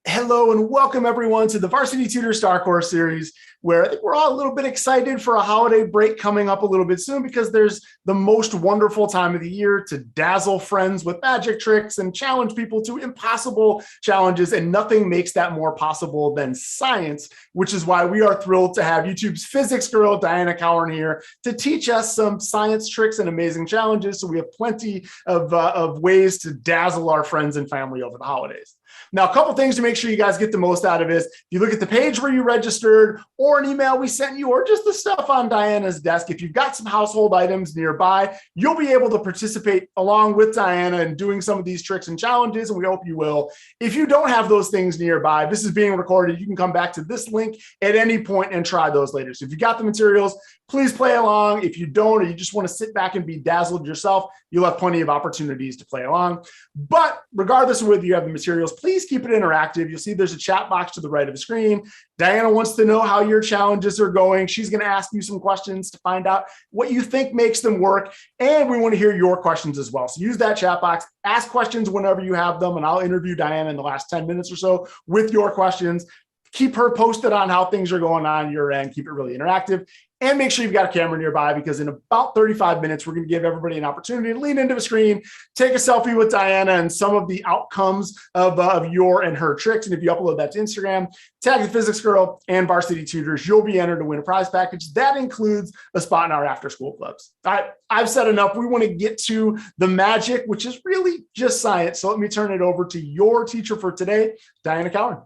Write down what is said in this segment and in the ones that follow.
Hello and welcome everyone to the Varsity Tutors StarCourse series, where I think we're all a little bit excited for a holiday break coming up a little bit soon because there's the most wonderful time of the year to dazzle friends with magic tricks and challenge people to impossible challenges. And nothing makes that more possible than science, which is why we are thrilled to have YouTube's Physics Girl Dianna Cowern here to teach us some science tricks and amazing challenges. So we have plenty of ways to dazzle our friends and family over the holidays. Now, a couple things to make sure you guys get the most out of is, if you look at the page where you registered or an email we sent you or just the stuff on Diana's desk, if you've got some household items nearby, you'll be able to participate along with Diana in doing some of these tricks and challenges, and we hope you will. If you don't have those things nearby, this is being recorded. You can come back to this link at any point and try those later. So if you got the materials, please play along. If you don't, or you just want to sit back and be dazzled yourself, you'll have plenty of opportunities to play along. But regardless of whether you have the materials, please keep it interactive. You'll see there's a chat box to the right of the screen. Diana wants to know how your challenges are going. She's going to ask you some questions to find out what you think makes them work. And we want to hear your questions as well. So use that chat box, ask questions whenever you have them, and I'll interview Diana in the last 10 minutes or so with your questions. Keep her posted on how things are going on your end. Keep it really interactive. And make sure you've got a camera nearby, because in about 35 minutes, we're going to give everybody an opportunity to lean into the screen, take a selfie with Diana and some of the outcomes of your and her tricks. And if you upload that to Instagram, tag the Physics Girl and Varsity Tutors, you'll be entered to win a prize package. That includes a spot in our after school clubs. All right, I've said enough. We want to get to the magic, which is really just science. So let me turn it over to your teacher for today, Dianna Cowern.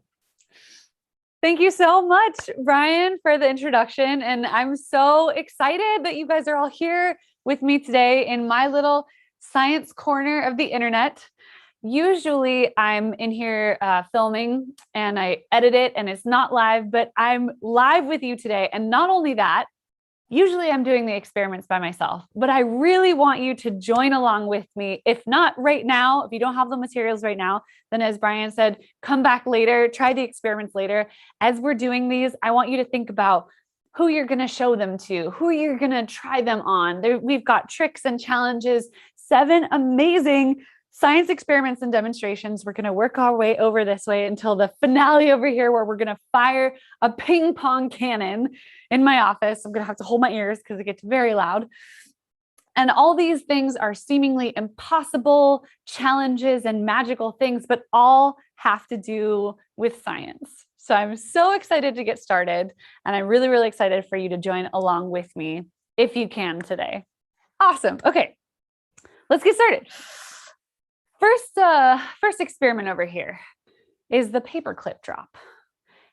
Thank you so much, Brian, for the introduction. And I'm so excited that you guys are all here with me today in my little science corner of the internet. Usually I'm in here filming and I edit it and it's not live, but I'm live with you today. And not only that, usually I'm doing the experiments by myself, but I really want you to join along with me. If not right now, if you don't have the materials right now, then as Brian said, come back later, try the experiments later. As we're doing these, I want you to think about who you're going to show them to, who you're going to try them on. We've got tricks and challenges, 7 amazing science experiments and demonstrations. We're going to work our way over this way until the finale over here, where we're going to fire a ping pong cannon in my office. I'm going to have to hold my ears because it gets very loud. And all these things are seemingly impossible challenges and magical things, but all have to do with science. So I'm so excited to get started. And I'm really, really excited for you to join along with me if you can today. Awesome. Okay, let's get started. First experiment over here is the paperclip drop.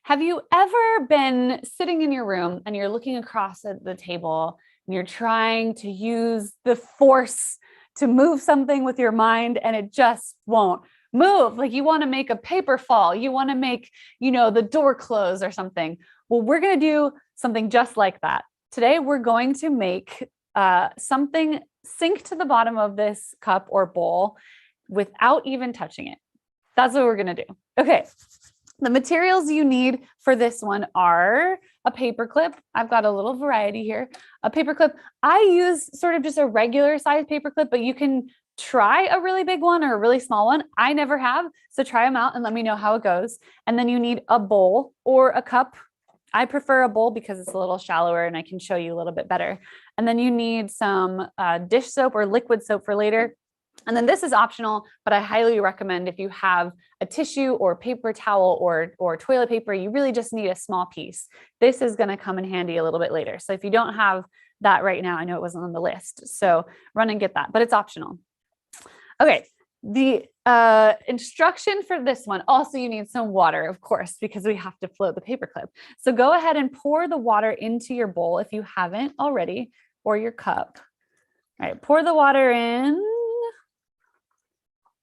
Have you ever been sitting in your room and you're looking across at the table and you're trying to use the force to move something with your mind and it just won't move? Like you want to make a paper fall, you want to make, the door close or something. Well, we're going to do something just like that. Today, we're going to make something sink to the bottom of this cup or bowl without even touching it. That's what we're going to do. Okay. The materials you need for this one are a paperclip. I've got a little variety here. A paperclip. I use sort of just a regular size paperclip, but you can try a really big one or a really small one. I never have. So try them out and let me know how it goes. And then you need a bowl or a cup. I prefer a bowl because it's a little shallower and I can show you a little bit better. And then you need some dish soap or liquid soap for later. And then this is optional, but I highly recommend if you have a tissue or paper towel or toilet paper, you really just need a small piece. This is going to come in handy a little bit later. So if you don't have that right now, I know it wasn't on the list, so run and get that, but it's optional. Okay, the instruction for this one, also you need some water, of course, because we have to float the paperclip. So go ahead and pour the water into your bowl if you haven't already, or your cup. All right, pour the water in.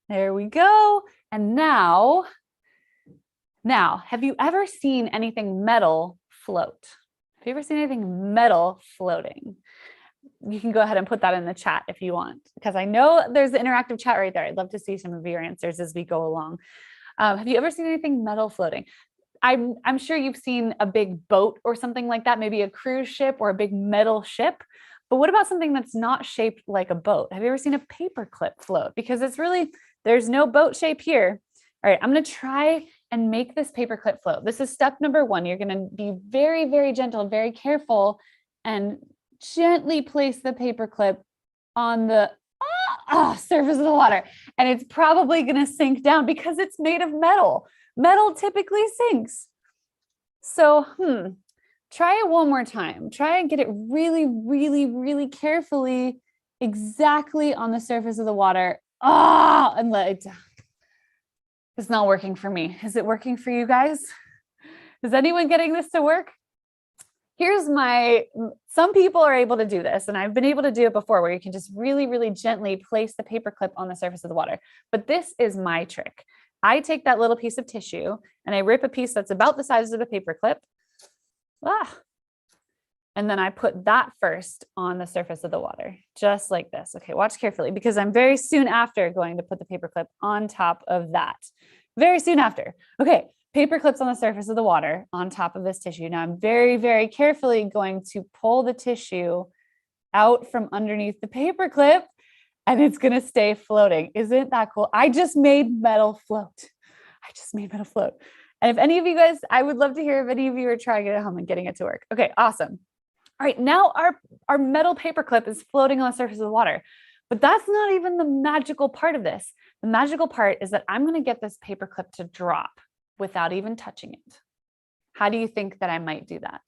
There we go. And now, have you ever seen anything metal float? Have you ever seen anything metal floating? You can go ahead and put that in the chat if you want, because I know there's the interactive chat right there. I'd love to see some of your answers as we go along. Have you ever seen anything metal floating? I'm sure you've seen a big boat or something like that, maybe a cruise ship or a big metal ship. But what about something that's not shaped like a boat? Have you ever seen a paperclip float? Because it's really, there's no boat shape here. All right, I'm going to try and make this paperclip float. This is step number 1. You're going to be very, very gentle, very careful, and gently place the paperclip on the surface of the water. And it's probably going to sink down because it's made of metal. Metal typically sinks. So, try it one more time. Try and get it really, really, really carefully exactly on the surface of the water. And let it down. It's not working for me. Is it working for you guys? Is anyone getting this to work? Some people are able to do this, and I've been able to do it before, where you can just really, really gently place the paperclip on the surface of the water. But this is my trick. I take that little piece of tissue and I rip a piece that's about the size of the paperclip. And then I put that first on the surface of the water, just like this. Okay, watch carefully, because I'm very soon after going to put the paperclip on top of that. Very soon after. Okay, paperclips on the surface of the water on top of this tissue. Now I'm very, very carefully going to pull the tissue out from underneath the paperclip, and it's going to stay floating. Isn't that cool? I just made metal float. And if any of you guys, I would love to hear if any of you are trying it at home and getting it to work. Okay, awesome. All right, now our metal paperclip is floating on the surface of the water, but that's not even the magical part of this. The magical part is that I'm going to get this paperclip to drop without even touching it. How do you think that I might do that?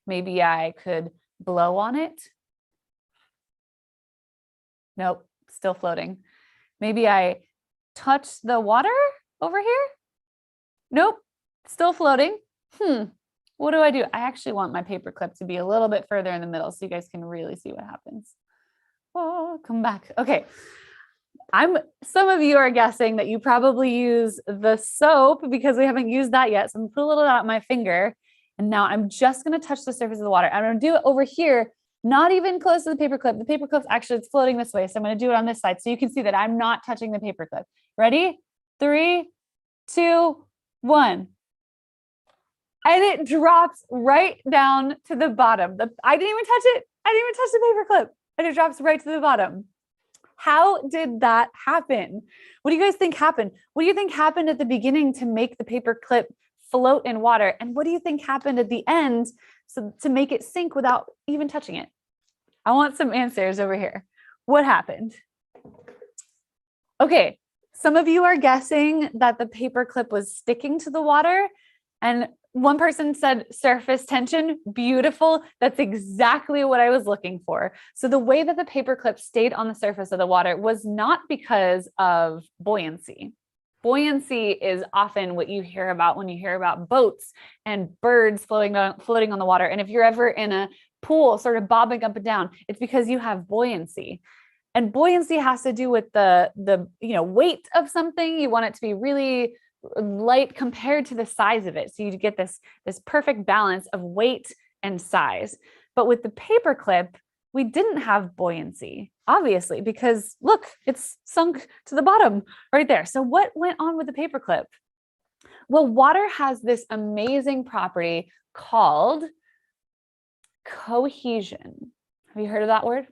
Maybe I could blow on it. Nope, still floating. Maybe I touch the water over here. Nope, still floating. What do? I actually want my paperclip to be a little bit further in the middle so you guys can really see what happens. Oh, come back. Okay. Some of you are guessing that you probably use the soap because we haven't used that yet. So I'm gonna put a little of that on my finger. And now I'm just going to touch the surface of the water. I'm going to do it over here, not even close to the paperclip. The paperclip's actually, it's floating this way. So I'm going to do it on this side so you can see that I'm not touching the paperclip. Ready? 3, 2, 1. And it drops right down to the bottom. I didn't even touch it. I didn't even touch the paperclip. And it drops right to the bottom. How did that happen? What do you guys think happened? What do you think happened at the beginning to make the paperclip float in water? And what do you think happened at the end to make it sink without even touching it? I want some answers over here. What happened? Okay, some of you are guessing that the paperclip was sticking to the water, and one person said surface tension. Beautiful. That's exactly what I was looking for. So the way that the paperclip stayed on the surface of the water was not because of buoyancy. Buoyancy is often what you hear about when you hear about boats and birds floating on the water. And if you're ever in a pool sort of bobbing up and down, it's because you have buoyancy. And buoyancy has to do with the weight of something. You want it to be really light compared to the size of it. So you get this perfect balance of weight and size. But with the paperclip, we didn't have buoyancy, obviously, because look, it's sunk to the bottom right there. So what went on with the paperclip? Well, water has this amazing property called cohesion. Have you heard of that word?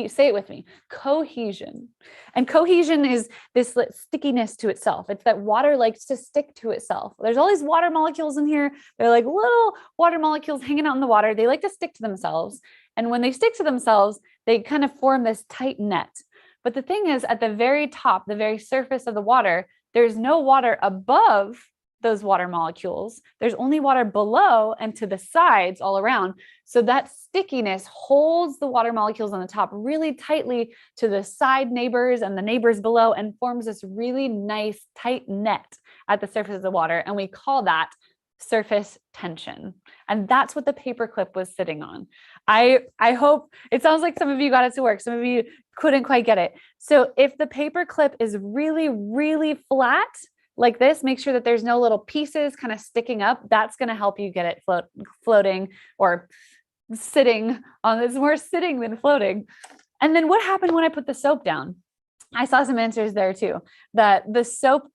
Say it with me. Cohesion. And cohesion is this stickiness to itself. It's that water likes to stick to itself. There's all these water molecules in here. They're like little water molecules hanging out in the water. They like to stick to themselves. And when they stick to themselves, they kind of form this tight net. But the thing is, at the very top, the very surface of the water, there's no water above those water molecules. There's only water below and to the sides all around. So that stickiness holds the water molecules on the top really tightly to the side neighbors and the neighbors below and forms this really nice tight net at the surface of the water. And we call that surface tension. And that's what the paperclip was sitting on. I hope it sounds like some of you got it to work. Some of you couldn't quite get it. So if the paperclip is really, really flat, like this, make sure that there's no little pieces kind of sticking up. That's going to help you get it floating or sitting on. It's more sitting than floating. And then what happened when I put the soap down? I saw some answers there too, that the soap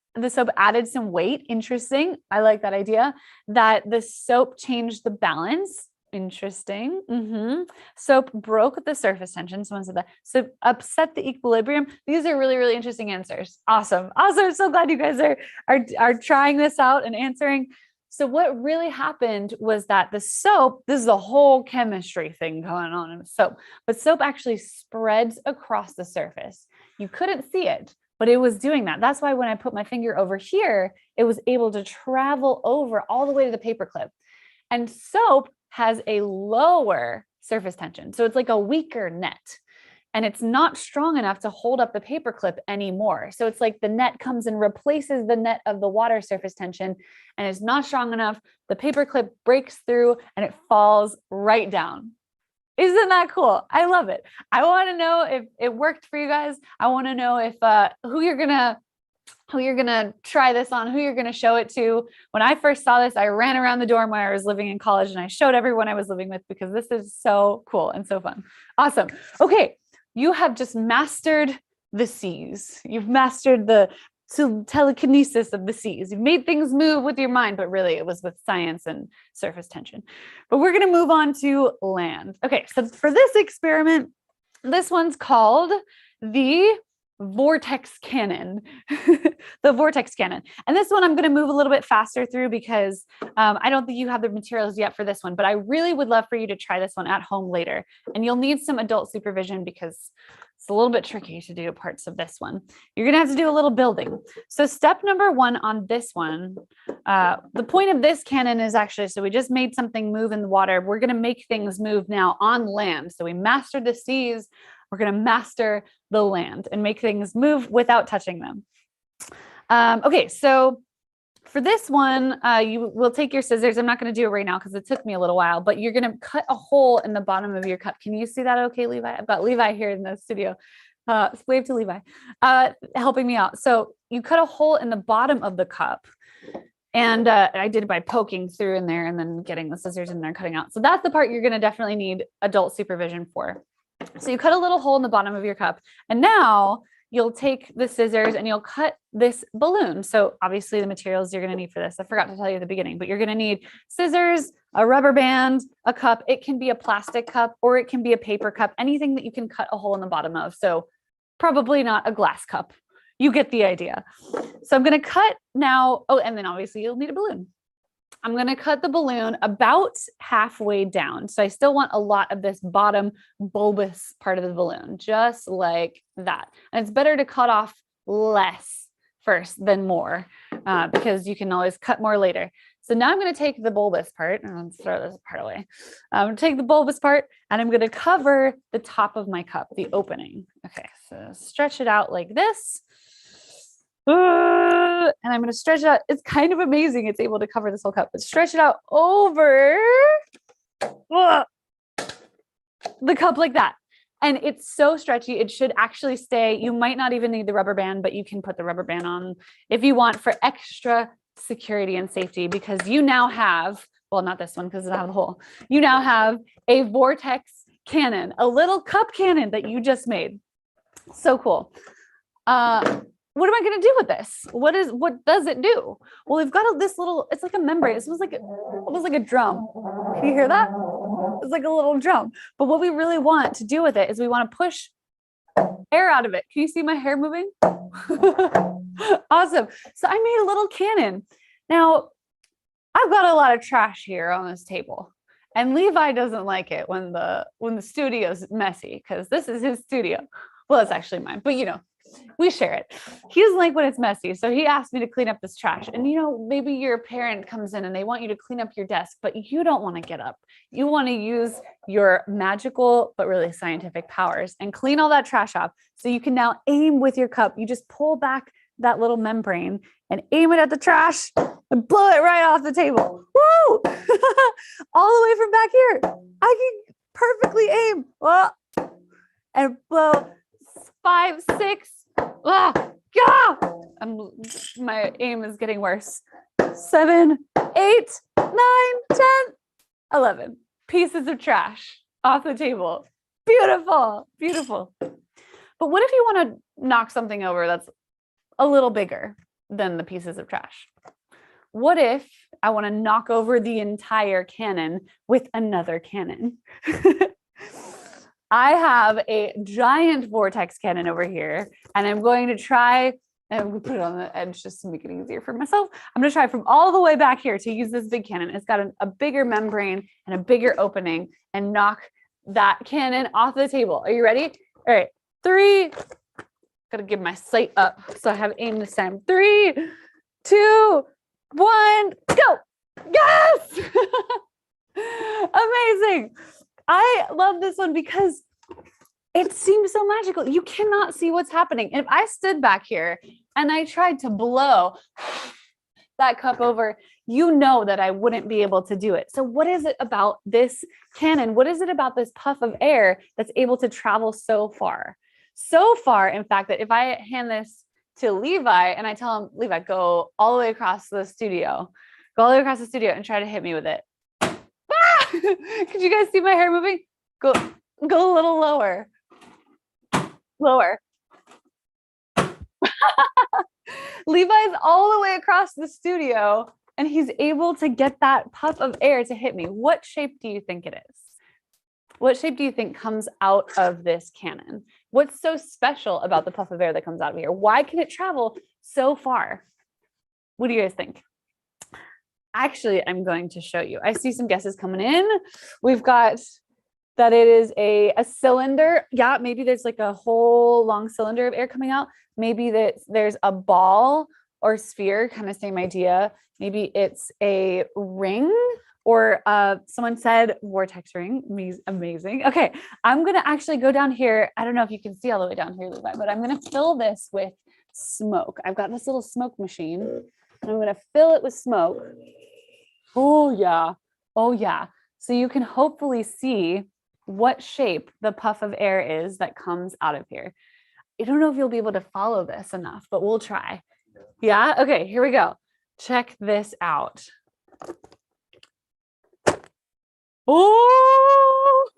added some weight. Interesting. I like that idea, that the soap changed the balance. Interesting. Soap broke the surface tension. Someone said that. So upset the equilibrium. These are really, really interesting answers. Awesome. I'm so glad you guys are trying this out and answering. So what really happened was that the soap, this is a whole chemistry thing going on in soap, but soap actually spreads across the surface. You couldn't see it, but it was doing that. That's why when I put my finger over here, it was able to travel over all the way to the paperclip. And soap has a lower surface tension. So it's like a weaker net. And it's not strong enough to hold up the paperclip anymore. So it's like the net comes and replaces the net of the water surface tension, and it's not strong enough. The paperclip breaks through and it falls right down. Isn't that cool? I love it. I want to know if it worked for you guys. I want to know if who you're gonna try this on, who you're gonna show it to. When I first saw this, I ran around the dorm where I was living in college and I showed everyone I was living with because this is so cool and so fun. Awesome. Okay. You have just mastered the seas. You've mastered the telekinesis of the seas. You've made things move with your mind, but really it was with science and surface tension. But we're going to move on to land. Okay, so for this experiment, this one's called the Vortex cannon, the Vortex cannon. And this one I'm going to move a little bit faster through because I don't think you have the materials yet for this one, but I really would love for you to try this one at home later. And you'll need some adult supervision because it's a little bit tricky to do parts of this one. You're going to have to do a little building. So step number one on this one, the point of this cannon is actually, so we just made something move in the water. We're going to make things move now on land. So we mastered the seas. We're going to master the land and make things move without touching them. Okay, so for this one, you will take your scissors. I'm not going to do it right now because it took me a little while, but you're going to cut a hole in the bottom of your cup. Can you see that okay, Levi? I've got Levi here in the studio. Wave to Levi, helping me out. So you cut a hole in the bottom of the cup. And I did it by poking through in there and then getting the scissors in there, cutting out. So that's the part you're going to definitely need adult supervision for. So you cut a little hole in the bottom of your cup, and now you'll take the scissors and you'll cut this balloon. So obviously the materials you're going to need for this, I forgot to tell you at the beginning, but you're going to need scissors, a rubber band, a cup. It can be a plastic cup or it can be a paper cup, anything that you can cut a hole in the bottom of. So probably not a glass cup. You get the idea. So I'm going to cut now. Oh, and then obviously you'll need a balloon. I'm going to cut the balloon about halfway down. So I still want a lot of this bottom bulbous part of the balloon, just like that. And it's better to cut off less first than more because you can always cut more later. So now I'm going to take the bulbous part and let's throw this part away. I'm going to take the bulbous part and I'm going to cover the top of my cup, the opening. Okay, so stretch it out like this. And I'm going to stretch it out. It's kind of amazing. It's able to cover this whole cup, but stretch it out over the cup like that. And it's so stretchy. It should actually stay. You might not even need the rubber band, but you can put the rubber band on if you want for extra security and safety, because you now have, well, not this one because it doesn't have the hole. You now have a Vortex cannon, a little cup cannon that you just made. So cool. What am I going to do with this? What does it do? Well, we've got this little, it's like a membrane. It was like a drum. Can you hear that? It's like a little drum. But what we really want to do with it is we want to push air out of it. Can you see my hair moving? Awesome. So I made a little cannon. Now, I've got a lot of trash here on this table. And Levi doesn't like it when the studio's messy because this is his studio. Well, it's actually mine, but you know, we share it. He doesn't like when it's messy. So he asked me to clean up this trash. And you know, maybe your parent comes in and they want you to clean up your desk, but you don't want to get up. You want to use your magical, but really scientific powers and clean all that trash up. So you can now aim with your cup. You just pull back that little membrane and aim it at the trash and blow it right off the table. Woo! All the way from back here. I can perfectly aim. And blow 5, 6. My aim is getting worse. 7, 8, 9, 10, 11 pieces of trash off the table. Beautiful, beautiful. But what if you want to knock something over that's a little bigger than the pieces of trash? what if I want to knock over the entire cannon with another cannon? I have a giant vortex cannon over here, and I'm going to try, and I'm going to put it on the edge just to make it easier for myself. I'm going to try from all the way back here to use this big cannon. It's got a bigger membrane and a bigger opening, and knock that cannon off the table. Are you ready? All right, 3, gotta give my sight up so I have aim this time. 3, 2, 1, go. Yes. Amazing. I love this one because it seems so magical. You cannot see what's happening. And if I stood back here and I tried to blow that cup over, you know that I wouldn't be able to do it. So what is it about this cannon? What is it about this puff of air that's able to travel so far? So far, in fact, that if I hand this to Levi and I tell him, Levi, go all the way across the studio, and try to hit me with it. Ah! Could you guys see my hair moving? Go a little lower. Lower. Levi's all the way across the studio and he's able to get that puff of air to hit me. What shape do you think it is? What shape do you think comes out of this cannon? What's so special about the puff of air that comes out of here? Why can it travel so far? What do you guys think? Actually, I'm going to show you. I see some guesses coming in. We've got that it is a cylinder. Yeah, maybe there's like a whole long cylinder of air coming out. Maybe that there's a ball or sphere, kind of same idea. Maybe it's a ring, or someone said vortex ring. Amazing. Okay, I'm gonna actually go down here. I don't know if you can see all the way down here, Levi, but I'm gonna fill this with smoke. I've got this little smoke machine, and I'm gonna fill it with smoke. Oh yeah, oh yeah. So you can hopefully see what shape the puff of air is that comes out of here. I don't know if you'll be able to follow this enough, but we'll try. Yeah, okay, here we go. Check this out. Oh,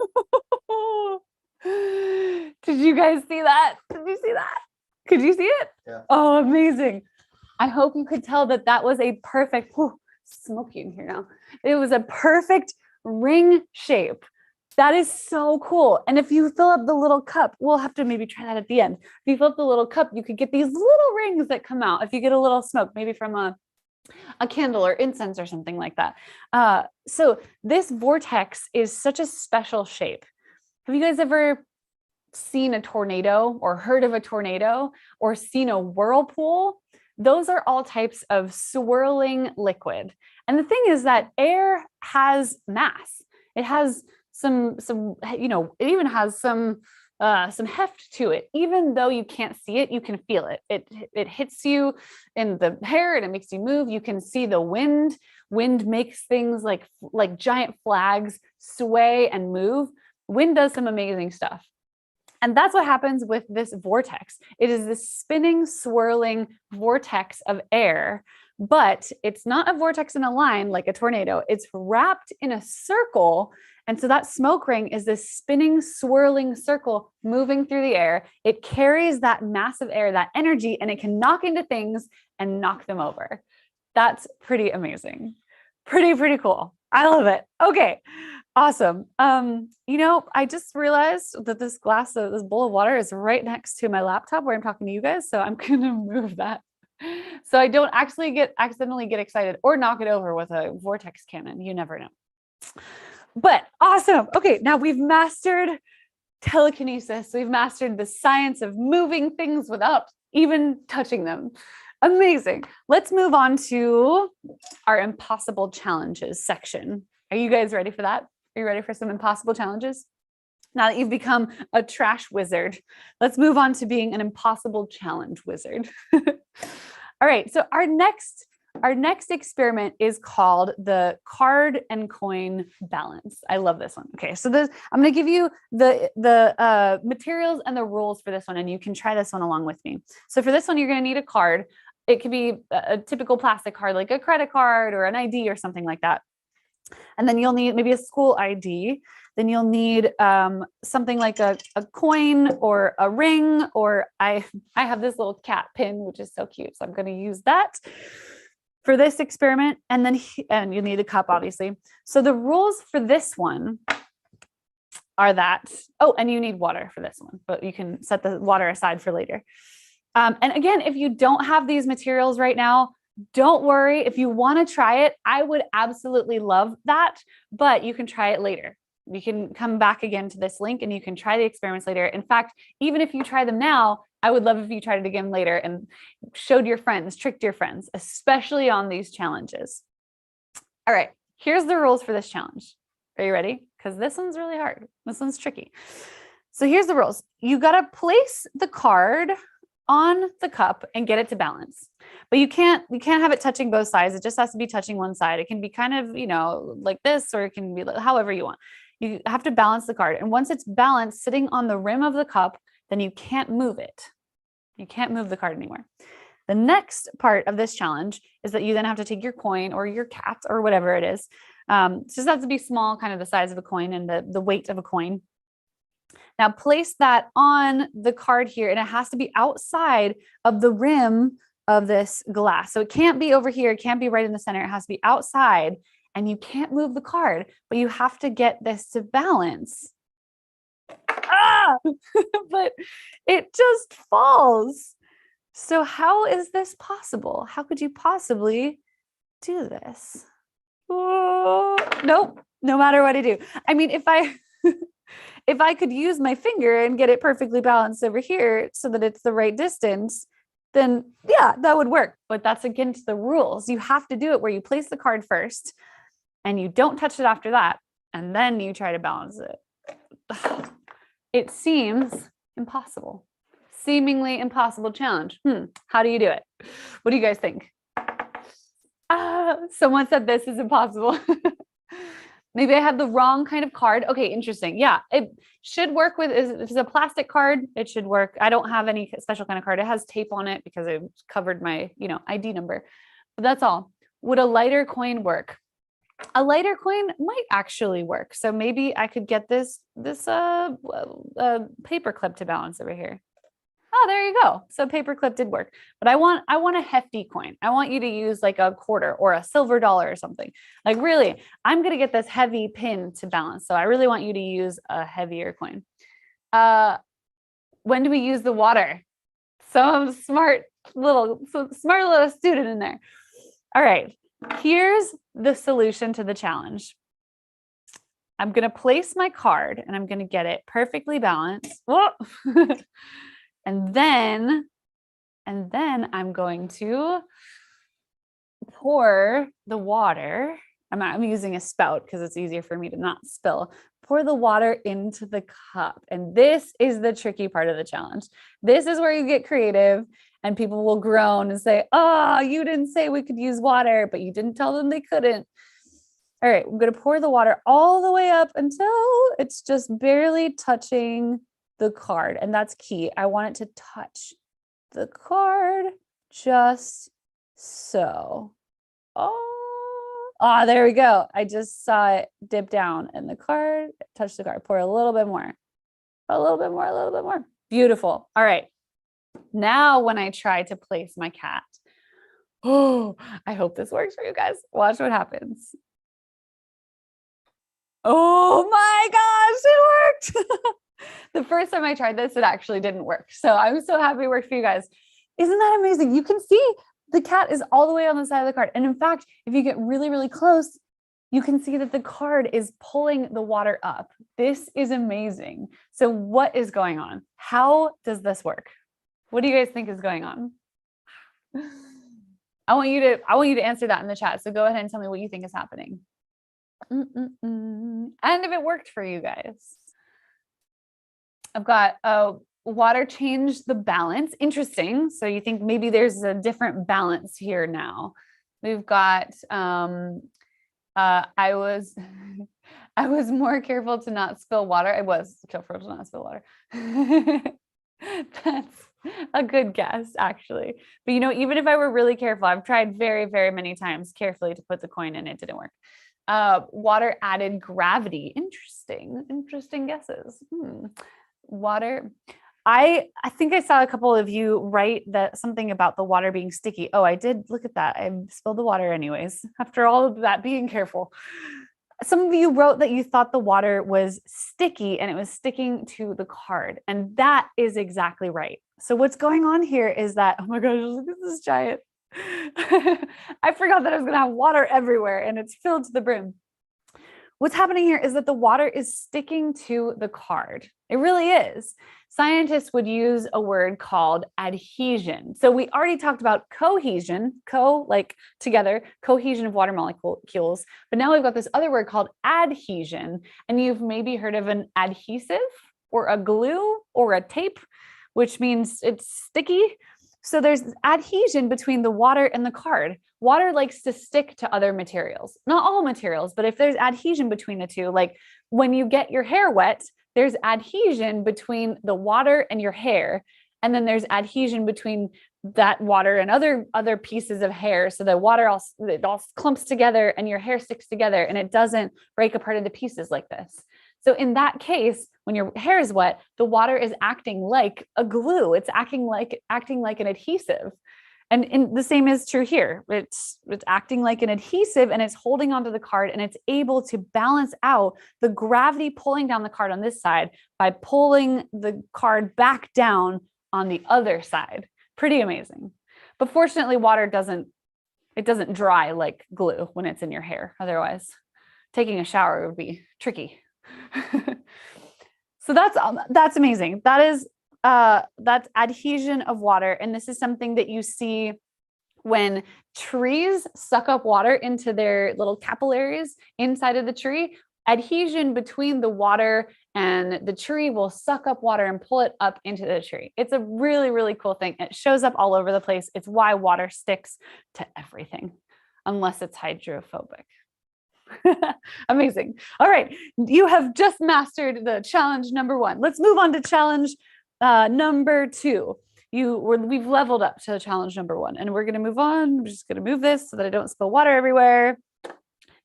did you guys see that? Did you see that? Could you see it? Yeah. Oh, amazing. I hope you could tell that that was a perfect, smoky in here now. It was a perfect ring shape. That is so cool. And if you fill up the little cup, we'll have to maybe try that at the end. If you fill up the little cup, you could get these little rings that come out. If you get a little smoke, maybe from a candle or incense or something like that. So this vortex is such a special shape. Have you guys ever seen a tornado or heard of a tornado or seen a whirlpool? Those are all types of swirling liquid. And the thing is that air has mass. It has some, it even has some heft to it. Even though you can't see it, you can feel it. It hits you in the hair and it makes you move. You can see the wind. Wind makes things like giant flags sway and move. Wind does some amazing stuff. And that's what happens with this vortex. It is this spinning, swirling vortex of air, but it's not a vortex in a line like a tornado. It's wrapped in a circle. And so that smoke ring is this spinning, swirling circle moving through the air. It carries that massive air, that energy, and it can knock into things and knock them over. That's pretty amazing. Pretty cool. I love it. Okay. Awesome. I just realized that this bowl of water is right next to my laptop where I'm talking to you guys. So I'm going to move that so I don't accidentally get excited or knock it over with a vortex cannon. You never know. But awesome. Okay. Now we've mastered telekinesis. We've mastered the science of moving things without even touching them. Amazing. Let's move on to our impossible challenges section. Are you guys ready for that? Are you ready for some impossible challenges? Now that you've become a trash wizard, let's move on to being an impossible challenge wizard. All right, so our next experiment is called the card and coin balance. I love this one. Okay, so I'm going to give you the materials and the rules for this one, and you can try this one along with me. So for this one, you're going to need a card. It could be a typical plastic card, like a credit card or an ID or something like that. And then you'll need maybe a school ID. Then you'll need something like a coin or a ring, or I have this little cat pin, which is so cute. So I'm going to use that. for this experiment, and then and you need a cup, obviously. So the rules for this one are that, oh, and you need water for this one, but you can set the water aside for later. And again, if you don't have these materials right now, don't worry. If you want to try it, I would absolutely love that, but you can try it later. You can come back again to this link and you can try the experiments later. In fact, even if you try them now, I would love if you tried it again later and showed your friends, tricked your friends, especially on these challenges. All right, here's the rules for this challenge. Are you ready? Because this one's really hard. This one's tricky. So here's the rules. You got to place the card on the cup and get it to balance. But you can't have it touching both sides. It just has to be touching one side. It can be kind of, like this, or it can be however you want. You have to balance the card. And once it's balanced, sitting on the rim of the cup, then you can't move it. You can't move the card anymore. The next part of this challenge is that you then have to take your coin or your cat or whatever it is. It just has to be small, kind of the size of a coin and the weight of a coin. Now place that on the card here, and it has to be outside of the rim of this glass. So it can't be over here. It can't be right in the center. It has to be outside, and you can't move the card, but you have to get this to balance. But it just falls. So how is this possible? How could you possibly do this? Nope. No matter what I do. I mean, if I could use my finger and get it perfectly balanced over here so that it's the right distance, then yeah, that would work. But that's against the rules. You have to do it where you place the card first and you don't touch it after that, and then you try to balance it. It seems impossible. Seemingly impossible challenge. How do you do it? What do you guys think? Someone said this is impossible. Maybe I had the wrong kind of card. Okay, interesting. Yeah, it should work with, if it's a plastic card, it should work. I don't have any special kind of card. It has tape on it because I covered my, ID number. But that's all. Would a lighter coin work? A lighter coin might actually work. So maybe I could get this paperclip to balance over here. Oh, there you go. So paperclip did work, but I want a hefty coin. I want you to use like a quarter or a silver dollar or something. Like really, I'm going to get this heavy pin to balance. So I really want you to use a heavier coin. When do we use the water? Some smart little student in there. All right, here's the solution to the challenge. I'm going to place my card and I'm going to get it perfectly balanced. And then I'm going to pour the water. I'm using a spout because it's easier for me to not spill. Pour the water into the cup. And this is the tricky part of the challenge. This is where you get creative and people will groan and say, oh, you didn't say we could use water, but you didn't tell them they couldn't. All right, I'm going to pour the water all the way up until it's just barely touching the card. And that's key. I want it to touch the card just so. Oh, there we go. I just saw it dip down and the card touched the card. Pour a little bit more, a little bit more, a little bit more. Beautiful. All right. Now when I try to place my cat, I hope this works for you guys. Watch what happens. Oh my gosh, it worked. The first time I tried this, it actually didn't work. So I'm so happy it worked for you guys. Isn't that amazing? You can see the cat is all the way on the side of the card. And in fact, if you get really, really close, you can see that the card is pulling the water up. This is amazing. So what is going on? How does this work? What do you guys think is going on? I want you to answer that in the chat. So go ahead and tell me what you think is happening. And if it worked for you guys. I've got water changed the balance. Interesting. So you think maybe there's a different balance here now. We've got, I was more careful to not spill water. I was careful to not spill water. That's a good guess, actually. But even if I were really careful, I've tried very, very many times carefully to put the coin in, it didn't work. Water added gravity. Interesting guesses. Water. I think I saw a couple of you write that something about the water being sticky. Oh, I did look at that. I spilled the water anyways, after all of that, being careful. Some of you wrote that you thought the water was sticky and it was sticking to the card. And that is exactly right. So what's going on here is that, oh my gosh, look at this giant. I forgot that I was going to have water everywhere and it's filled to the brim. What's happening here is that the water is sticking to the card. It really is. Scientists would use a word called adhesion. So we already talked about cohesion, like together, cohesion of water molecules. But now we've got this other word called adhesion. And you've maybe heard of an adhesive or a glue or a tape, which means it's sticky. So there's adhesion between the water and the card. Water likes to stick to other materials, not all materials, but if there's adhesion between the two, like when you get your hair wet, there's adhesion between the water and your hair. And then there's adhesion between that water and other pieces of hair. So the water all clumps together and your hair sticks together and it doesn't break apart into pieces like this. So in that case, when your hair is wet, the water is acting like a glue. It's acting like an adhesive. And the same is true here. It's acting like an adhesive and it's holding onto the card and it's able to balance out the gravity pulling down the card on this side by pulling the card back down on the other side. Pretty amazing. But fortunately, water doesn't dry like glue when it's in your hair. Otherwise, taking a shower would be tricky. So that's amazing. That's adhesion of water. And this is something that you see when trees suck up water into their little capillaries inside of the tree. Adhesion between the water and the tree will suck up water and pull it up into the tree. It's a really, really cool thing. It shows up all over the place. It's why water sticks to everything, unless it's hydrophobic. Amazing. All right. You have just mastered the challenge number 1. Let's move on to challenge number 2. We've leveled up to challenge number 1 and we're going to move on. I'm just going to move this so that I don't spill water everywhere.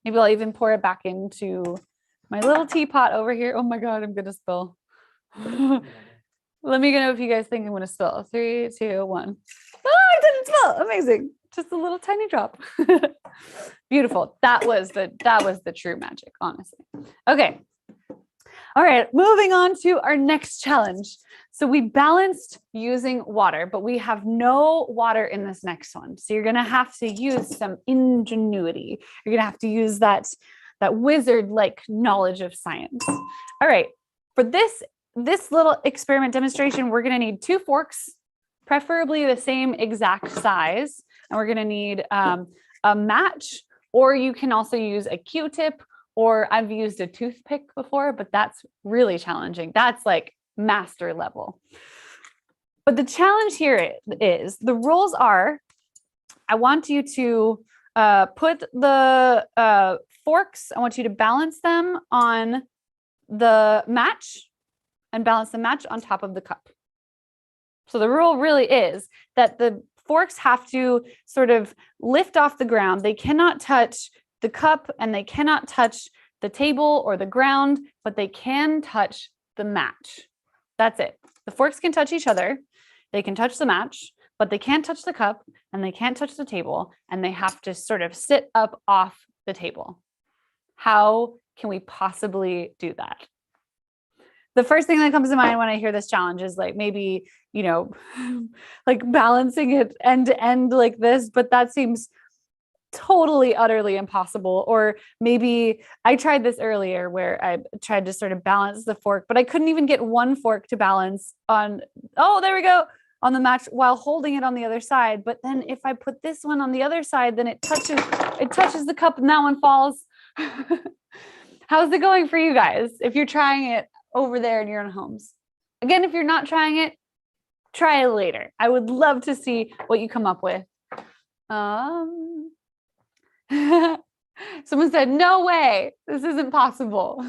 Maybe I'll even pour it back into my little teapot over here. Oh my God, I'm going to spill. Let me know if you guys think I'm going to spill. 3, 2, 1. Oh, I didn't spill. Amazing. Just a little tiny drop. Beautiful. That was the true magic, honestly. Okay. All right, moving on to our next challenge. So we balanced using water, but we have no water in this next one. So you're going to have to use some ingenuity. You're going to have to use that wizard-like knowledge of science. All right, for this little experiment demonstration, we're going to need 2 forks, preferably the same exact size. And we're going to need a match, or you can also use a Q-tip, or I've used a toothpick before, but that's really challenging. That's like master level. But the challenge here is, the rules are, I want you to put the forks, I want you to balance them on the match and balance the match on top of the cup. So the rule really is that the forks have to sort of lift off the ground. They cannot touch the cup and they cannot touch the table or the ground, but they can touch the match. That's it. The forks can touch each other. They can touch the match, but they can't touch the cup and they can't touch the table, and they have to sort of sit up off the table. How can we possibly do that? The first thing that comes to mind when I hear this challenge is like maybe, like balancing it end to end like this, but that seems totally, utterly impossible. Or maybe I tried this earlier where I tried to sort of balance the fork, but I couldn't even get one fork to balance on, oh, there we go, on the match while holding it on the other side. But then if I put this one on the other side, then it touches the cup and that one falls. How's it going for you guys? If you're trying it over there in your own homes. Again, if you're not trying it, try it later. I would love to see what you come up with. Someone said, no way, this isn't possible.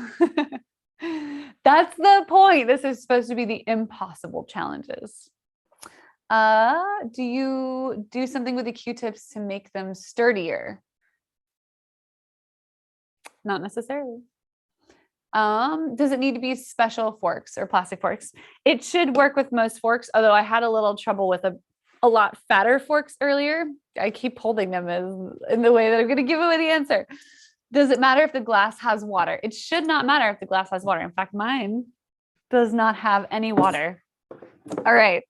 That's the point. This is supposed to be the impossible challenges. Do you do something with the Q-tips to make them sturdier? Not necessarily. Does it need to be special forks or plastic forks? It should work with most forks, although I had a little trouble with a lot fatter forks earlier. I keep holding them in the way that I'm going to give away the answer. Does it matter if the glass has water? It should not matter if the glass has water. In fact, mine does not have any water. All right.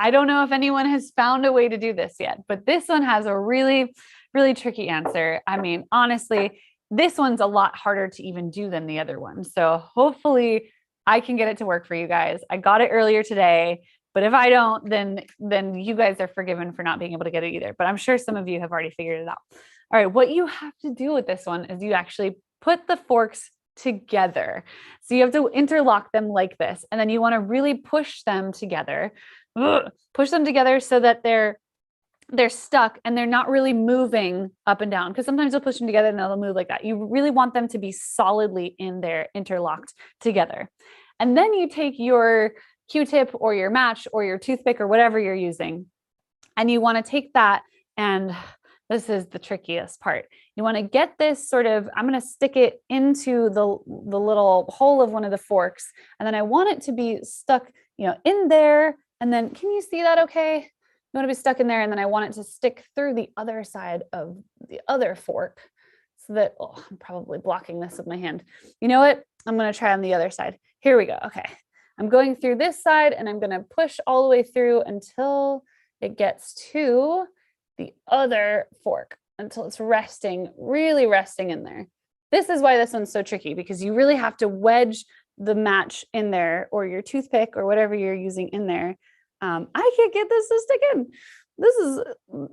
I don't know if anyone has found a way to do this yet, but this one has a really, really tricky answer. I mean, honestly, this one's a lot harder to even do than the other one. So hopefully I can get it to work for you guys. I got it earlier today, but if I don't, then you guys are forgiven for not being able to get it either. But I'm sure some of you have already figured it out. All right, what you have to do with this one is you actually put the forks together. So you have to interlock them like this, and then you want to really push them together. Push them together so that they're stuck and they're not really moving up and down, because sometimes you'll push them together and they'll move like that. You really want them to be solidly in there, interlocked together. And then you take your Q-tip or your match or your toothpick or whatever you're using, and you want to take that, and this is the trickiest part. You want to get this sort of, I'm going to stick it into the little hole of one of the forks, and then I want it to be stuck, in there. And then, can you see that okay? You want to be stuck in there, and then I want it to stick through the other side of the other fork so that, I'm probably blocking this with my hand. You know what? I'm going to try on the other side. Here we go. Okay. I'm going through this side, and I'm going to push all the way through until it gets to the other fork, until it's resting, really resting in there. This is why this one's so tricky, because you really have to wedge the match in there, or your toothpick or whatever you're using in there. I can't get this to stick in. This is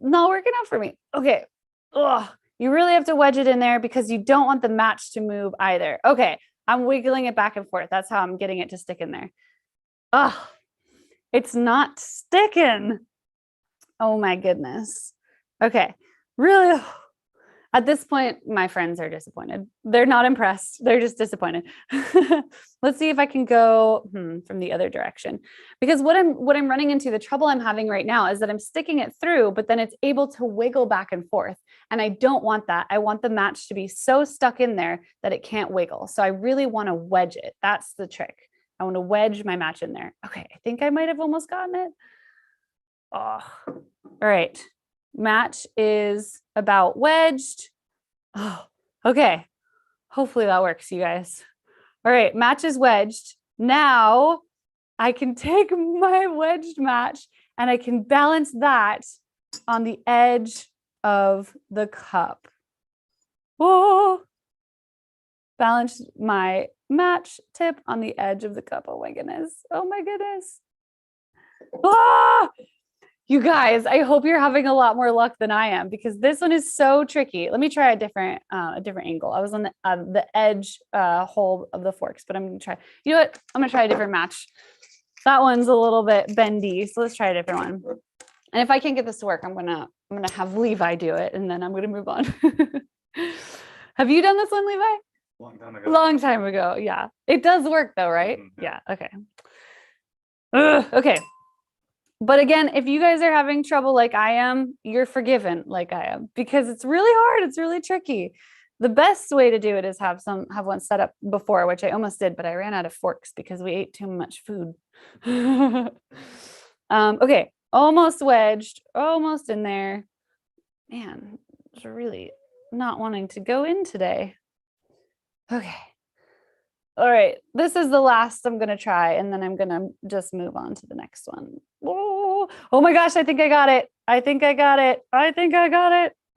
not working out for me. Okay. You really have to wedge it in there because you don't want the match to move either. Okay. I'm wiggling it back and forth. That's how I'm getting it to stick in there. It's not sticking. Oh my goodness. Okay. Really, at this point, my friends are disappointed. They're not impressed. They're just disappointed. Let's see if I can go from the other direction, because what I'm running into, the trouble I'm having right now is that I'm sticking it through, but then it's able to wiggle back and forth. And I don't want that. I want the match to be so stuck in there that it can't wiggle. So I really want to wedge it. That's the trick. I want to wedge my match in there. Okay. I think I might have almost gotten it. All right. Match is about wedged. Okay. Hopefully that works, you guys. All right. Match is wedged. Now I can take my wedged match and I can balance that on the edge of the cup. Balance my match tip on the edge of the cup. Oh my goodness. Oh my goodness. You guys, I hope you're having a lot more luck than I am, because this one is so tricky. Let me try a different angle. I was on the edge hole of the forks, but I'm gonna try. You know what? I'm gonna try a different match. That one's a little bit bendy, so let's try a different one. And if I can't get this to work, I'm gonna have Levi do it, and then I'm gonna move on. Have you done this one, Levi? Long time ago. Yeah, it does work though, right? Yeah. Okay. Okay. But again, if you guys are having trouble like I am, you're forgiven like I am, because it's really hard. It's really tricky. The best way to do it is have one set up before, which I almost did, but I ran out of forks because we ate too much food. Okay. Almost wedged, almost in there. Man, it's really not wanting to go in today. Okay. All right, this is the last I'm going to try, and then I'm going to just move on to the next one. Oh my gosh, I think I got it. I think I got it.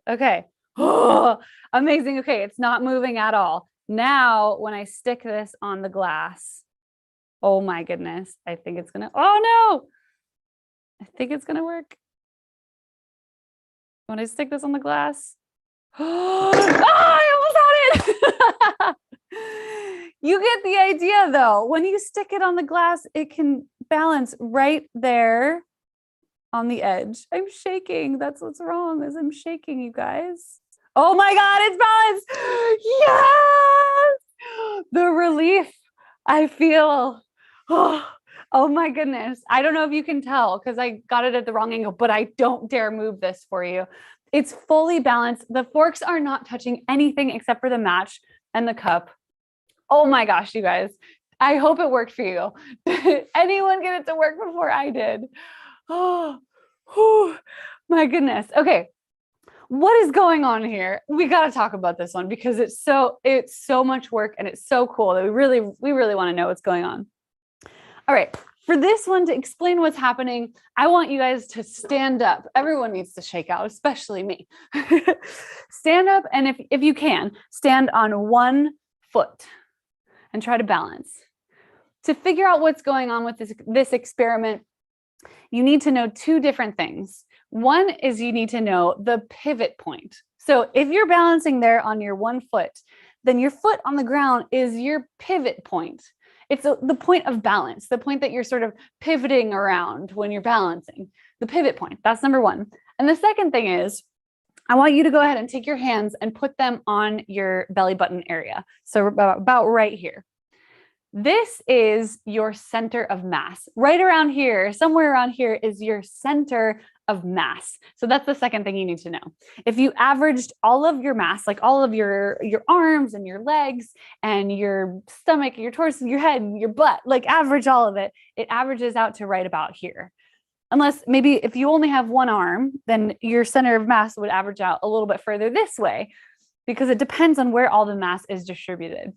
Okay. Oh, amazing. Okay, it's not moving at all. Now, when I stick this on the glass, oh my goodness, I think it's going to, oh no, I think it's going to work. When I stick this on the glass, I almost had it. You get the idea though. When you stick it on the glass, it can balance right there on the edge. I'm shaking. That's what's wrong, is I'm shaking, you guys. Oh my God, it's balanced. Yes! The relief I feel. Oh my goodness. I don't know if you can tell because I got it at the wrong angle, but I don't dare move this for you. It's fully balanced. The forks are not touching anything except for the match and the cup. Oh my gosh, you guys. I hope it worked for you. Did anyone get it to work before I did? Oh, whew, my goodness. Okay. What is going on here? We got to talk about this one because it's so much work and it's so cool that we really want to know what's going on. All right. For this one to explain what's happening, I want you guys to stand up. Everyone needs to shake out, especially me. Stand up, and if you can, stand on one foot and try to balance. To figure out what's going on with this experiment, you need to know two different things. One is you need to know the pivot point. So if you're balancing there on your one foot, then your foot on the ground is your pivot point. It's the point of balance, the point that you're sort of pivoting around when you're balancing, the pivot point. That's number one. And the second thing is, I want you to go ahead and take your hands and put them on your belly button area. So about right here. This is your center of mass. Right around here, somewhere around here is your center of mass. So that's the second thing you need to know. If you averaged all of your mass, like all of your arms and your legs and your stomach, your torso, your head, your butt, like average all of it, it averages out to right about here. Unless maybe if you only have one arm, then your center of mass would average out a little bit further this way because it depends on where all the mass is distributed.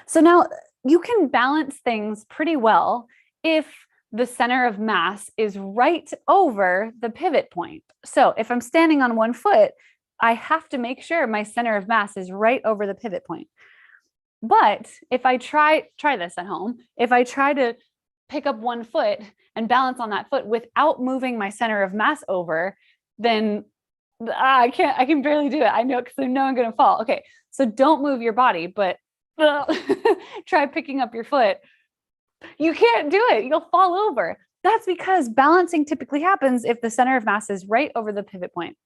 So now you can balance things pretty well if the center of mass is right over the pivot point. So if I'm standing on one foot, I have to make sure my center of mass is right over the pivot point. But if I try this at home, if I try to pick up one foot and balance on that foot without moving my center of mass over, then I can barely do it. I know, because I know I'm going to fall. Okay, so don't move your body, but try picking up your foot. You can't do it. You'll fall over. That's because balancing typically happens if the center of mass is right over the pivot point,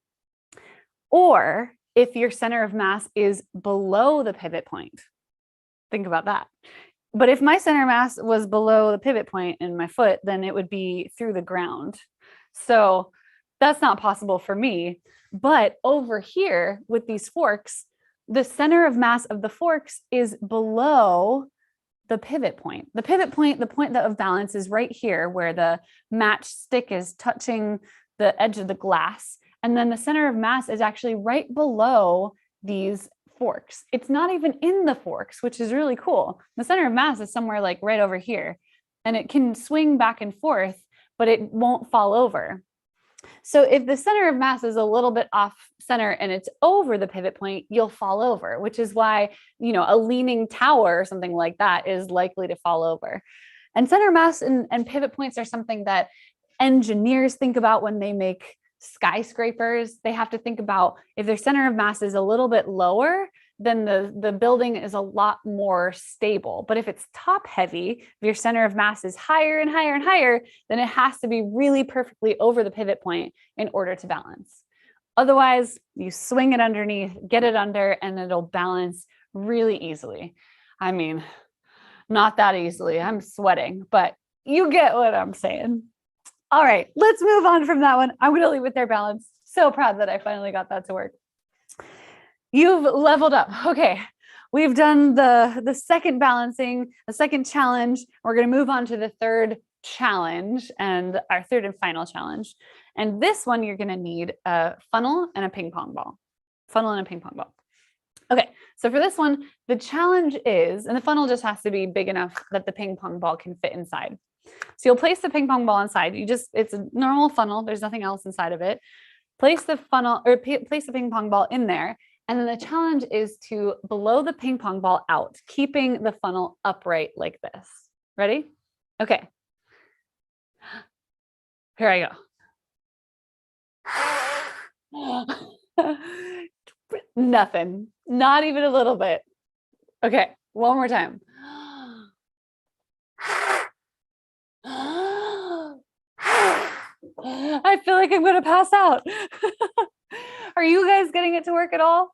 or if your center of mass is below the pivot point. Think about that. But if my center of mass was below the pivot point in my foot, then it would be through the ground. So that's not possible for me. But over here with these forks, the center of mass of the forks is below the pivot point. The pivot point, the point of balance, is right here where the matchstick is touching the edge of the glass. And then the center of mass is actually right below these forks. It's not even in the forks, which is really cool. The center of mass is somewhere like right over here, and it can swing back and forth, but it won't fall over. So if the center of mass is a little bit off center and it's over the pivot point, you'll fall over, which is why, a leaning tower or something like that is likely to fall over. And center mass and pivot points are something that engineers think about when they make skyscrapers. They have to think about if their center of mass is a little bit lower, then the building is a lot more stable. But if it's top heavy, if your center of mass is higher and higher and higher, then it has to be really perfectly over the pivot point in order to balance. Otherwise, you swing it underneath, get it under, and it'll balance really easily. I mean, not that easily. I'm sweating, but you get what I'm saying. All right, let's move on from that one. I'm going to leave it there, balance. So proud that I finally got that to work. You've leveled up. Okay, we've done the second balancing, the second challenge. We're going to move on to the third challenge and our third and final challenge. And this one, you're going to need a funnel and a ping pong ball. Funnel and a ping pong ball. Okay, so for this one, the challenge is, and the funnel just has to be big enough that the ping pong ball can fit inside. So you'll place the ping pong ball inside. It's a normal funnel. There's nothing else inside of it. Place the funnel or place the ping pong ball in there. And then the challenge is to blow the ping pong ball out, keeping the funnel upright like this. Ready? Okay. Here I go. Nothing. Not even a little bit. Okay, one more time. I feel like I'm going to pass out. Are you guys getting it to work at all?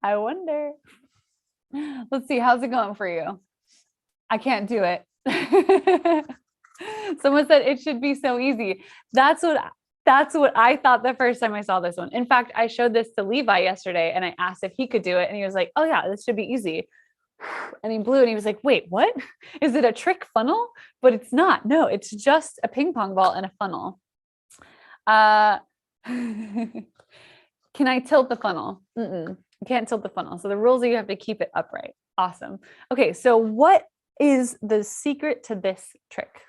I wonder. Let's see. How's it going for you? I can't do it. Someone said it should be so easy. That's what That's what I thought the first time I saw this one. In fact, I showed this to Levi yesterday and I asked if he could do it. And he was like, oh yeah, this should be easy. And he blew and he was like, wait, what? Is it a trick funnel? But it's not. No, it's just a ping pong ball and a funnel. Can I tilt the funnel? You can't tilt the funnel. So the rules are you have to keep it upright. Awesome. Okay, so what is the secret to this trick?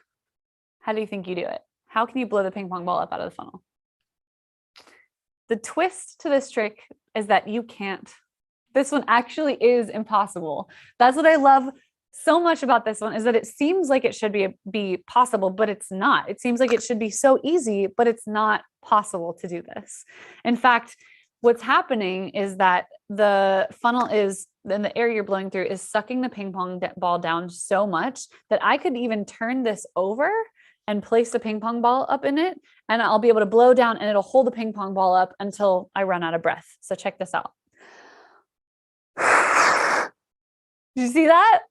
How do you think you do it? How can you blow the ping pong ball up out of the funnel? The twist to this trick is that you can't. This one actually is impossible. That's what I love so much about this one, is that it seems like it should be possible, but it's not. It seems like it should be so easy, but it's not possible to do this. In fact, what's happening is that the funnel is, then the air you're blowing through is sucking the ping pong ball down so much that I could even turn this over and place the ping pong ball up in it, and I'll be able to blow down and it'll hold the ping pong ball up until I run out of breath. So check this out. Did you see that?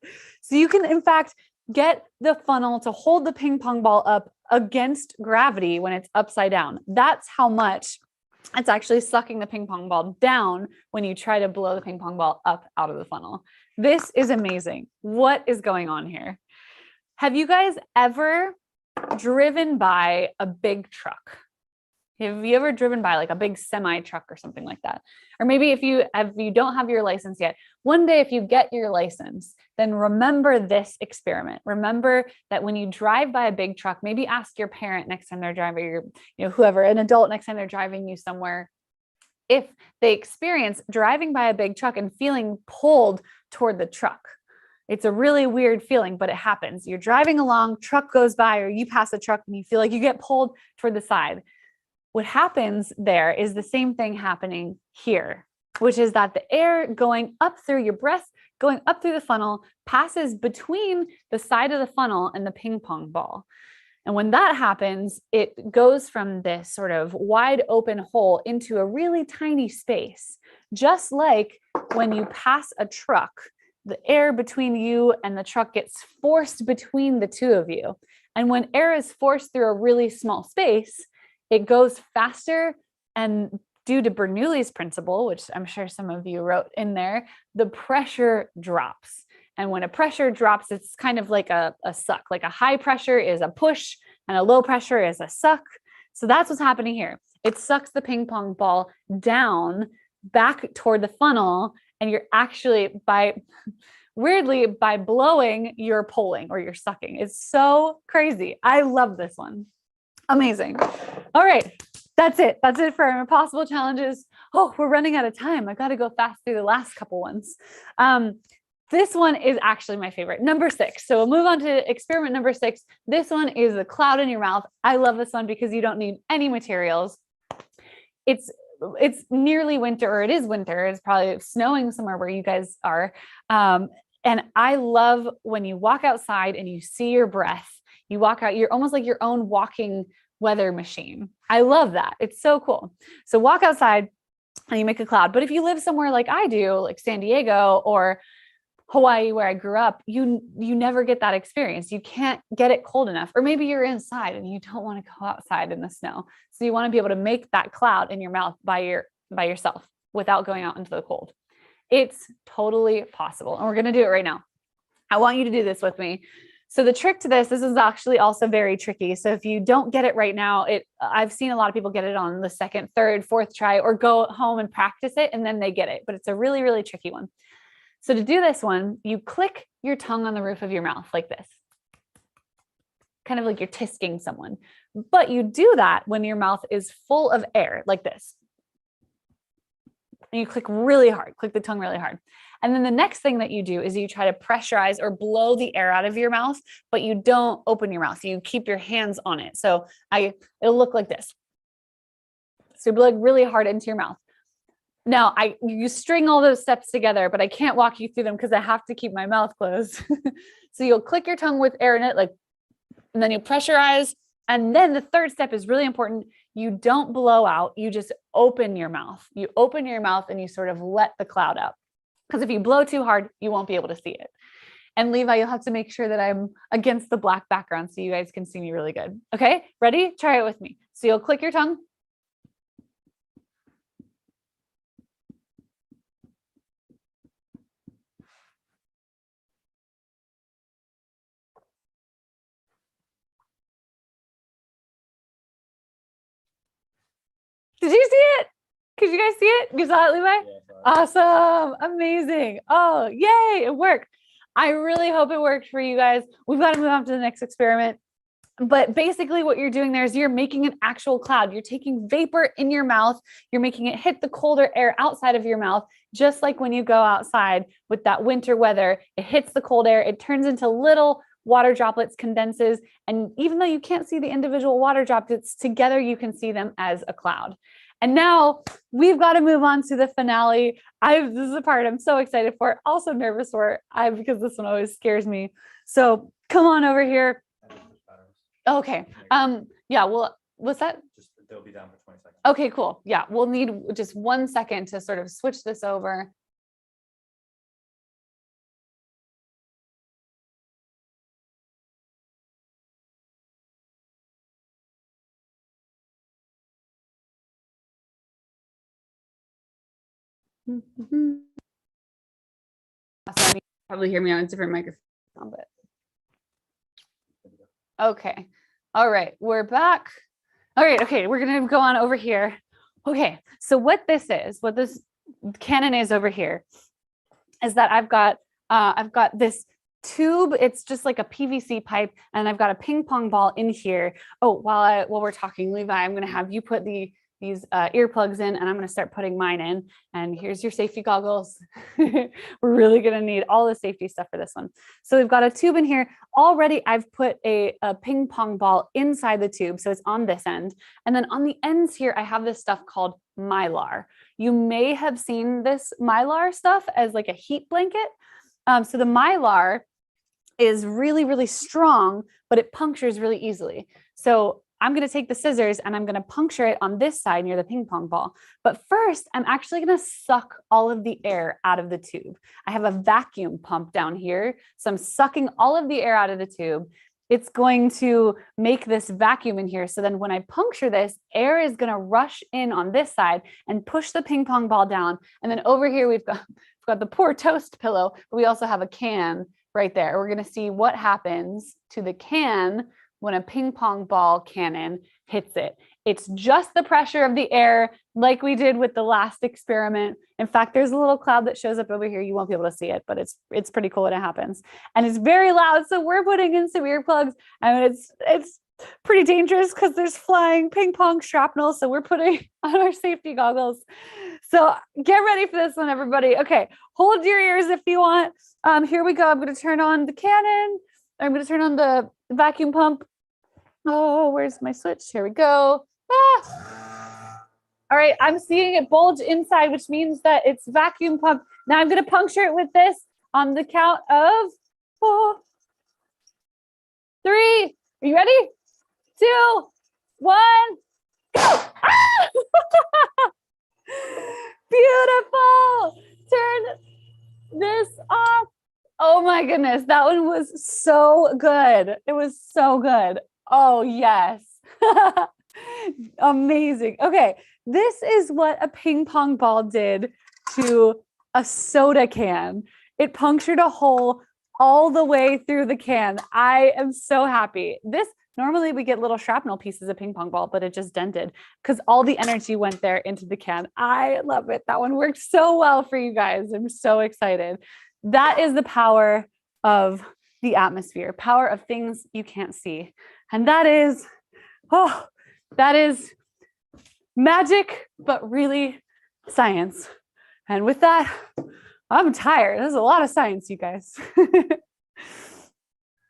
So you can, in fact, get the funnel to hold the ping pong ball up against gravity when it's upside down. That's how much it's actually sucking the ping pong ball down when you try to blow the ping pong ball up out of the funnel. This is amazing. What is going on here? Have you guys ever driven by a big truck? Have you ever driven by like a big semi truck or something like that? Or maybe if you don't have your license yet, one day if you get your license, then remember this experiment. Remember that when you drive by a big truck, maybe ask your parent next time they're driving, whoever, an adult next time they're driving you somewhere, if they experience driving by a big truck and feeling pulled toward the truck. It's a really weird feeling, but it happens. You're driving along, truck goes by, or you pass a truck and you feel like you get pulled toward the side. What happens there is the same thing happening here, which is that the air going up through your breath, going up through the funnel, passes between the side of the funnel and the ping pong ball. And when that happens, it goes from this sort of wide open hole into a really tiny space, just like when you pass a truck. The air between you and the truck gets forced between the two of you. And when air is forced through a really small space, it goes faster, and due to Bernoulli's principle, which I'm sure some of you wrote in there, the pressure drops. And when a pressure drops, it's kind of like a suck. Like a high pressure is a push and a low pressure is a suck. So that's what's happening here. It sucks the ping pong ball down back toward the funnel, and you're actually weirdly by blowing, you're pulling or you're sucking. It's so crazy. I love this one. Amazing. All right. That's it. That's it for our impossible challenges. Oh, we're running out of time. I got to go fast through the last couple ones. This one is actually my favorite, number 6. So we'll move on to experiment number 6. This one is the cloud in your mouth. I love this one because you don't need any materials. It's nearly winter, or it is winter. It's probably snowing somewhere where you guys are. And I love when you walk outside and you see your breath. You walk out, you're almost like your own walking weather machine. I love that. It's so cool. So walk outside and you make a cloud. But if you live somewhere like I do, like San Diego or Hawaii, where I grew up, you never get that experience. You can't get it cold enough. Or maybe you're inside and you don't want to go outside in the snow. So you want to be able to make that cloud in your mouth by yourself without going out into the cold. It's totally possible. And we're going to do it right now. I want you to do this with me. So the trick to this is actually also very tricky. So if you don't get it right now, I've seen a lot of people get it on the second, third, fourth try, or go home and practice it and then they get it. But it's a really, really tricky one. So to do this one, you click your tongue on the roof of your mouth like this, kind of like you're tisking someone. But you do that when your mouth is full of air like this. And you click really hard, click the tongue really hard. And then the next thing that you do is you try to pressurize or blow the air out of your mouth, but you don't open your mouth. You keep your hands on it. So it'll look like this. So you blow really hard into your mouth. Now you string all those steps together, but I can't walk you through them because I have to keep my mouth closed. So you'll click your tongue with air in it, and then you pressurize. And then the third step is really important. You don't blow out. You just open your mouth. You open your mouth and you sort of let the cloud out. Because if you blow too hard, you won't be able to see it. And Levi, you'll have to make sure that I'm against the black background so you guys can see me really good. Okay, ready? Try it with me. So you'll click your tongue. Did you see it? Could you guys see it? You saw it, Levi? Yeah, awesome. Amazing. Oh, yay. It worked. I really hope it worked for you guys. We've got to move on to the next experiment. But basically what you're doing there is you're making an actual cloud. You're taking vapor in your mouth. You're making it hit the colder air outside of your mouth, just like when you go outside with that winter weather. It hits the cold air. It turns into little water droplets, condenses. And even though you can't see the individual water droplets, together you can see them as a cloud. And now we've got to move on to the finale. This is the part I'm so excited for, also nervous for, because this one always scares me. So come on over here. Okay. Yeah, well, what's that? Just they'll be down for 20 seconds. Okay, cool. Yeah, we'll need just 1 second to sort of switch this over. So you probably hear me on a different microphone, but okay. All right, we're back. All right, okay, we're gonna go on over here. Okay, so what this cannon is over here is that I've got this tube. It's just like a PVC pipe, and I've got a ping pong ball in here. Oh, while we're talking, Levi, I'm gonna have you put these earplugs in, and I'm going to start putting mine in. And here's your safety goggles. We're really going to need all the safety stuff for this one. So we've got a tube in here. Already I've put a ping pong ball inside the tube. So it's on this end. And then on the ends here, I have this stuff called Mylar. You may have seen this Mylar stuff as like a heat blanket. So the Mylar is really, really strong, but it punctures really easily. So I'm going to take the scissors and I'm going to puncture it on this side near the ping pong ball. But first, I'm actually going to suck all of the air out of the tube. I have a vacuum pump down here. So I'm sucking all of the air out of the tube. It's going to make this vacuum in here. So then when I puncture this, air is going to rush in on this side and push the ping pong ball down. And then over here, we've got the poor toast pillow, but we also have a can right there. We're going to see what happens to the can when a ping pong ball cannon hits it. It's just the pressure of the air like we did with the last experiment. In fact, there's a little cloud that shows up over here. You won't be able to see it, but it's pretty cool when it happens. And it's very loud. So we're putting in some earplugs. I mean, it's pretty dangerous because there's flying ping pong shrapnel. So we're putting on our safety goggles. So get ready for this one, everybody. Okay, hold your ears if you want. Here we go. I'm going to turn on the cannon. I'm going to turn on the vacuum pump. Oh, where's my switch? Here we go. Ah. All right, I'm seeing it bulge inside, which means that it's vacuum pump. Now I'm going to puncture it with this on the count of 4, 3. Are you ready? 2, 1, go. Ah! Beautiful. Turn this off. Oh my goodness, that one was so good. It was so good. Oh, yes. Amazing. Okay, this is what a ping pong ball did to a soda can. It punctured a hole all the way through the can. I am so happy. Normally we get little shrapnel pieces of ping pong ball, but it just dented because all the energy went there into the can. I love it. That one worked so well for you guys. I'm so excited. That is the power of the atmosphere, power of things you can't see. And that is magic, but really science. And with that, I'm tired. There's a lot of science, you guys.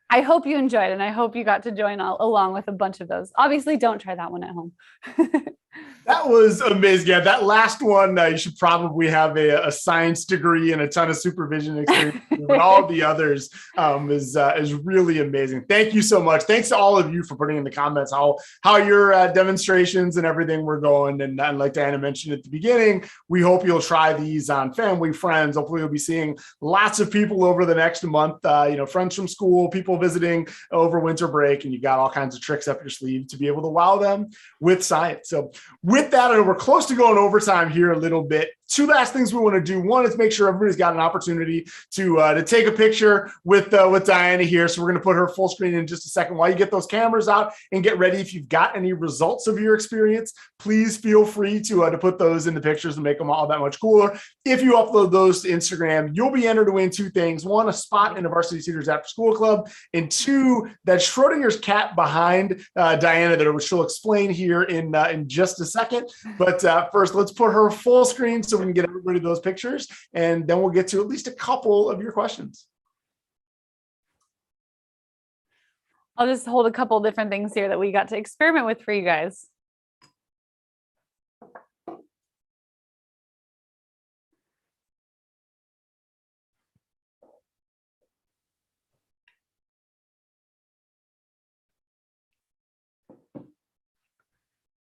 I hope you enjoyed, and I hope you got to join along with a bunch of those. Obviously, don't try that one at home. That was amazing. Yeah, that last one, you should probably have a science degree and a ton of supervision experience. But all the others is really amazing. Thank you so much. Thanks to all of you for putting in the comments how your demonstrations and everything were going. And like Diana mentioned at the beginning, we hope you'll try these on family, friends. Hopefully, you'll be seeing lots of people over the next month. Friends from school, people visiting over winter break, and you got all kinds of tricks up your sleeve to be able to wow them with science. So with that, I know we're close to going overtime here a little bit. Two last things we want to do. One is make sure everybody's got an opportunity to take a picture with Diana here. So we're going to put her full screen in just a second. While you get those cameras out and get ready, if you've got any results of your experience, please feel free to put those in the pictures and make them all that much cooler. If you upload those to Instagram, you'll be entered to win two things. One, a spot in the Varsity Tutors After School Club, and two, that Schrodinger's cat behind Diana that she'll explain here in just a second. But first, let's put her full screen so we can get everybody those pictures, and then we'll get to at least a couple of your questions. I'll just hold a couple different things here that we got to experiment with for you guys.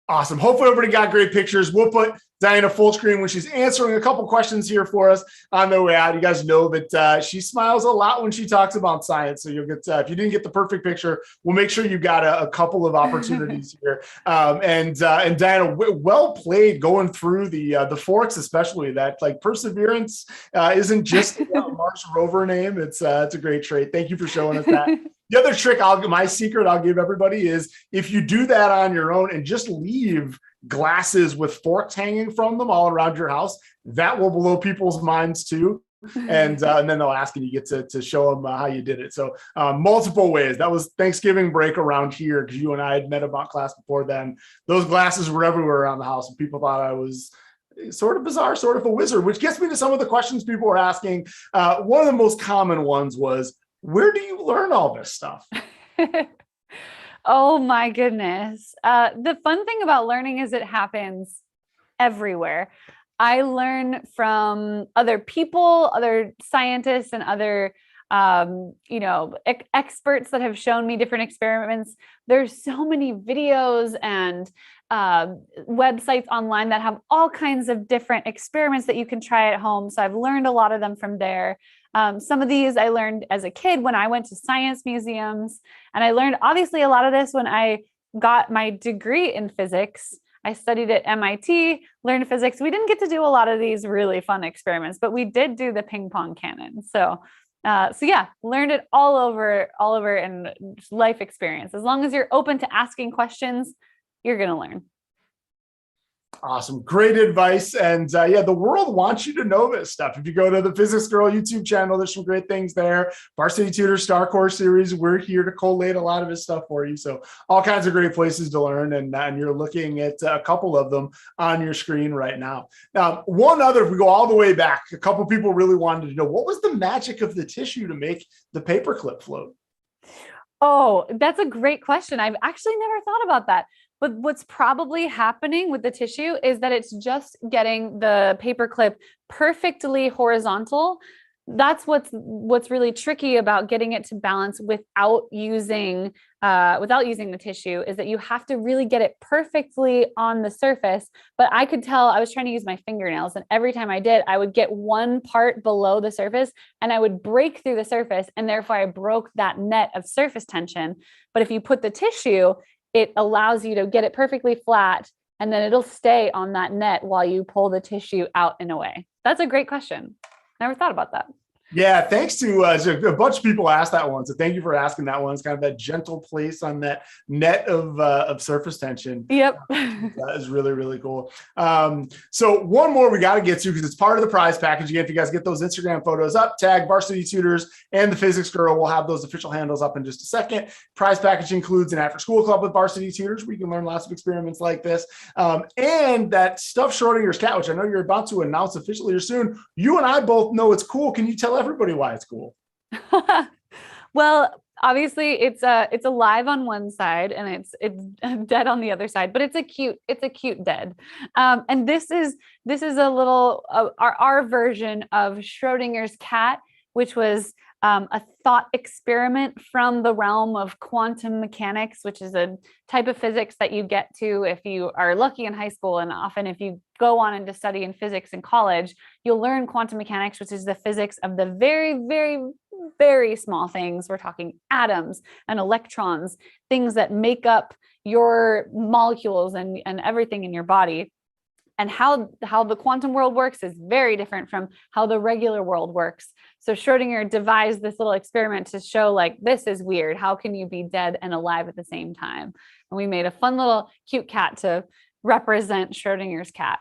Awesome. Hopefully everybody got great pictures. We'll put Diana full screen when she's answering a couple questions here for us on the way out. You guys know that she smiles a lot when she talks about science. So you'll get, if you didn't get the perfect picture, we'll make sure you got a couple of opportunities here. And Diana, well played going through the forks, especially that like perseverance isn't just a Mars rover name. It's a great trait. Thank you for showing us that. The other trick, my secret I'll give everybody is if you do that on your own and just leave glasses with forks hanging from them all around your house, that will blow people's minds too. And then they'll ask and you get to show them how you did it. So multiple ways. That was Thanksgiving break around here because you and I had met about class before then. Those glasses were everywhere around the house and people thought I was sort of bizarre, sort of a wizard, which gets me to some of the questions people were asking. One of the most common ones was, where do you learn all this stuff? Oh my goodness. The fun thing about learning is it happens everywhere. I learn from other people, other scientists, and other experts that have shown me different experiments. There's so many videos and websites online that have all kinds of different experiments that you can try at home. So I've learned a lot of them from there. Some of these I learned as a kid when I went to science museums, and I learned obviously a lot of this when I got my degree in physics. I studied at MIT, learned physics. We didn't get to do a lot of these really fun experiments, but we did do the ping pong cannon. So yeah, learned it all over in life experience. As long as you're open to asking questions, you're going to learn. Awesome. Great advice. And yeah, the world wants you to know this stuff. If you go to the Physics Girl YouTube channel, there's some great things there. Varsity Tutors StarCourse series, we're here to collate a lot of this stuff for you. So all kinds of great places to learn. And you're looking at a couple of them on your screen right now. Now, one other, if we go all the way back, a couple people really wanted to know, what was the magic of the tissue to make the paperclip float? Oh, that's a great question. I've actually never thought about that. But what's probably happening with the tissue is that it's just getting the paperclip perfectly horizontal. That's what's really tricky about getting it to balance without using the tissue, is that you have to really get it perfectly on the surface. But I could tell I was trying to use my fingernails, and every time I did, I would get one part below the surface and I would break through the surface, and therefore I broke that net of surface tension. But if you put the tissue, it allows you to get it perfectly flat, and then it'll stay on that net while you pull the tissue out and away. That's a great question. Never thought about that. Yeah, thanks to a bunch of people asked that one. So thank you for asking that one. It's kind of that gentle place on that net of surface tension. Yep. That is really, really cool. So one more we got to get to because it's part of the prize package. Again, if you guys get those Instagram photos up, tag Varsity Tutors and the Physics Girl. We'll have those official handles up in just a second. Prize package includes an after school club with Varsity Tutors where you can learn lots of experiments like this. And that stuffed Schrodinger's cat, which I know you're about to announce officially or soon. You and I both know it's cool. Can you tell everybody why it's cool? Well, obviously it's alive on one side and it's dead on the other side, but it's a cute dead. And this is a little our version of Schrodinger's cat, which was a thought experiment from the realm of quantum mechanics, which is a type of physics that you get to if you are lucky in high school. And often if you go on and to study in physics in college, you'll learn quantum mechanics, which is the physics of the very, very, very small things. We're talking atoms and electrons, things that make up your molecules and everything in your body. And how the quantum world works is very different from how the regular world works. So Schrodinger devised this little experiment to show, like, this is weird. How can you be dead and alive at the same time? And we made a fun little cute cat to represent Schrodinger's cat.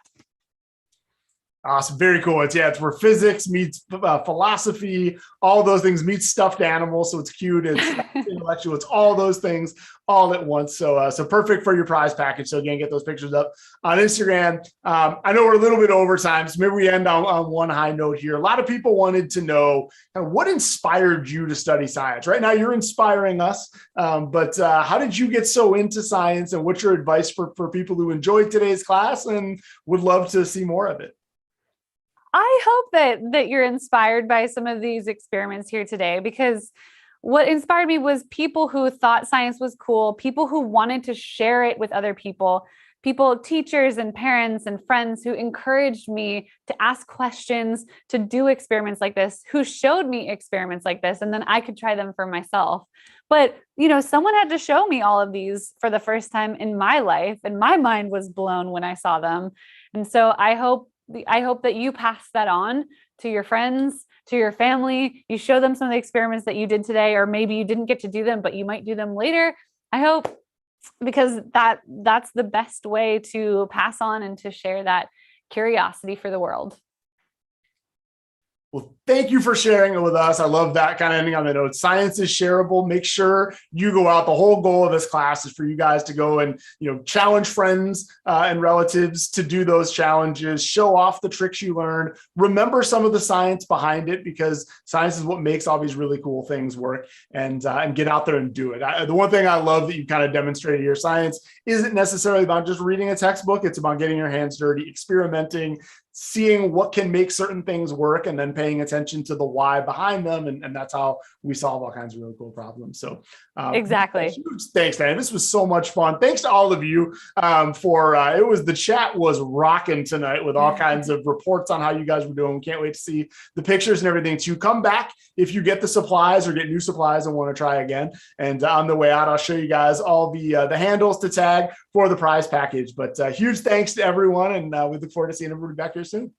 Awesome. Very cool. It's where physics meets philosophy, all those things meet stuffed animals. So it's cute. It's intellectual. It's all those things all at once. So perfect for your prize package. So again, get those pictures up on Instagram. I know we're a little bit over time, so maybe we end on one high note here. A lot of people wanted to know what inspired you to study science. Right now, you're inspiring us. But how did you get so into science, and what's your advice for people who enjoyed today's class and would love to see more of it? I hope that you're inspired by some of these experiments here today, because what inspired me was people who thought science was cool, people who wanted to share it with other people, teachers and parents and friends who encouraged me to ask questions, to do experiments like this, who showed me experiments like this, and then I could try them for myself. But, someone had to show me all of these for the first time in my life, and my mind was blown when I saw them. And so I hope that you pass that on to your friends, to your family. You show them some of the experiments that you did today, or maybe you didn't get to do them, but you might do them later. I hope, because that's the best way to pass on and to share that curiosity for the world. Well, thank you for sharing it with us. I love that kind of ending on the note. Science is shareable. Make sure you go out. The whole goal of this class is for you guys to go and, challenge friends and relatives to do those challenges, show off the tricks you learned, remember some of the science behind it, because science is what makes all these really cool things work, and get out there and do it. The one thing I love that you kind of demonstrated here, science isn't necessarily about just reading a textbook. It's about getting your hands dirty, experimenting, seeing what can make certain things work, and then paying attention to the why behind them. And that's how we solve all kinds of really cool problems. So exactly. Huge thanks, man. This was so much fun. Thanks to all of you the chat was rocking tonight with all kinds of reports on how you guys were doing. We can't wait to see the pictures and everything too. Come back if you get the supplies or get new supplies and want to try again. And on the way out, I'll show you guys all the handles to tag for the prize package. But huge thanks to everyone, and we look forward to seeing everybody back here soon.